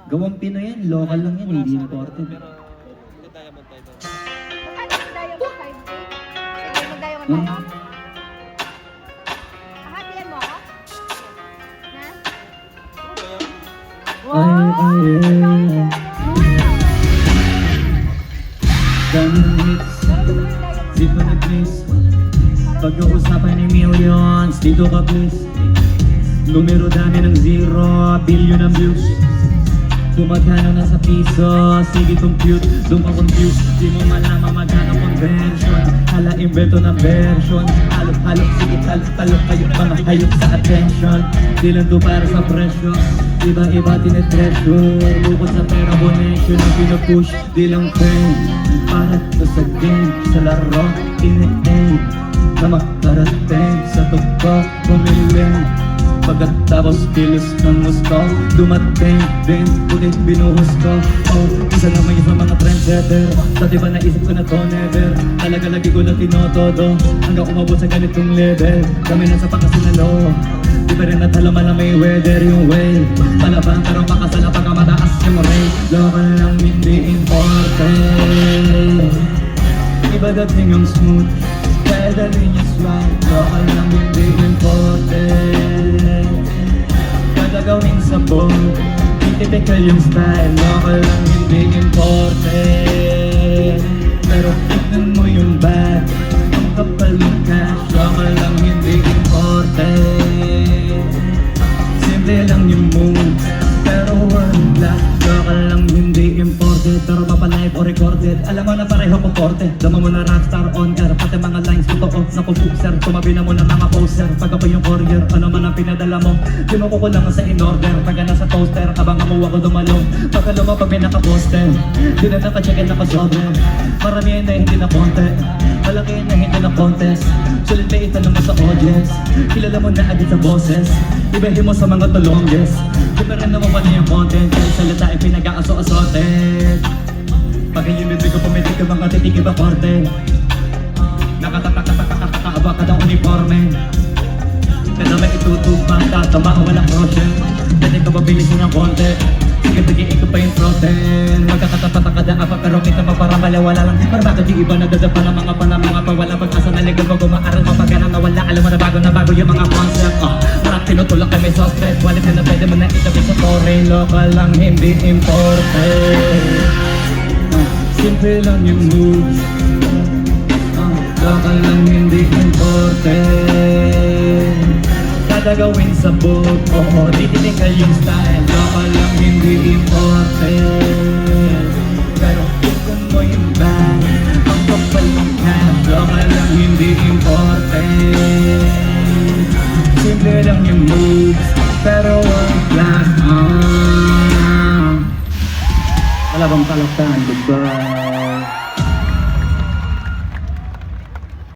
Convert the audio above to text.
Gawang Pinoy yan, local lang yan, hindi imported. Pero, diamond tayo doon. Magkano sa diamond 5K? Sige, mag-diamond tayo. Hahatian mo ako? Na? Yeah. Daming hits, di pa nag-miss. Pag-uusapan ni millions, dito ka please. Numero dami ng 0, billion ang views. Kumagkano na sa piso, sige compute, doon ka confused. Di mo malaman magkano convention. Hala invento na version. Halo, sige talo kayo mga hayop sa attention. Di lang to para sa presyo, iba-iba tinetresyo. Bukod sa pera donation ang pinupush, di lang fame. Para to sa game, sa laro, in-aim na makarating sa tugtog, pumiling. Pagkatapos kilos ng gusto, dumating din, puti binuhos ko. Oh, isa naman yun sa mga trendsetter. Dati ba naisip ko na to, never. Talaga lagi ko lang tinotodo, hanggang umabot sa ganitong level. Kami nasa pakasinalo, di pa rin natalo man may weather yung way. Palabang pero pakasala pagka mataas yung rate. Local lang hindi imported. Iba dating ang smooth, kaya dali niya swag. Local lang hindi imported. Kada gawing sabon, typical yung style. Local lang hindi imported. Pero tignan mo yung bag, ang kapal ng cash. Local lang hindi imported. Simple lang yung moves, pero world class. Local lang hindi imported, pero mapalive o recorded. Alam mo na pareho ko porte, dama mo na rockstar on air. Pati mga lines totoo na composer, tumabi na mo na mga poser. Pag ako yung courier, ano man ang pinadala mo, di mo kukulangan sa in-order. Pag nasa toaster, abang mo ako dumalong. Pagka lumapag may naka-poster, di na naka-check and naka-sobre. Maramihan na hindi na konte, malaki na hindi na contest. Sulit na itanong mo sa audience, kilala mo na agad sa boses. Ibahin mo sa mga tulongges, di pa rin naman pala yung content. Kaya salita ay pinag-aaso-asoted. Pag yung bibig ko pumitig ka mga titig iba korte. Nakatatakatakatakaba ka ng uniforme. Pero may itutupang tatama o walang crochet. Dati ka pabilisin ng konti, sige-sige ito pa yung protein. Magkakatapatakada apa pero kita mo para malawala lang. Para bakit yung iba nadadapa ng mga panamanga pa wala pag-asa na legal mo gumaaral mo pagka na nawala. Alam mo na bago yung mga concept. Marap tinutulak kami sa stress, walit na pwede mo na itabi sa tore. Local lang hindi imported. Simple lang yung moves, local lang hindi imported. Kada gawin sa book, oo, typical yung style. Local lang hindi imported. Pero tignan mo yung bag, ang kapal ng cash. Local lang hindi imported. Simple lang yung moves, pero world class. Wala bang kalaktahan, goodbye.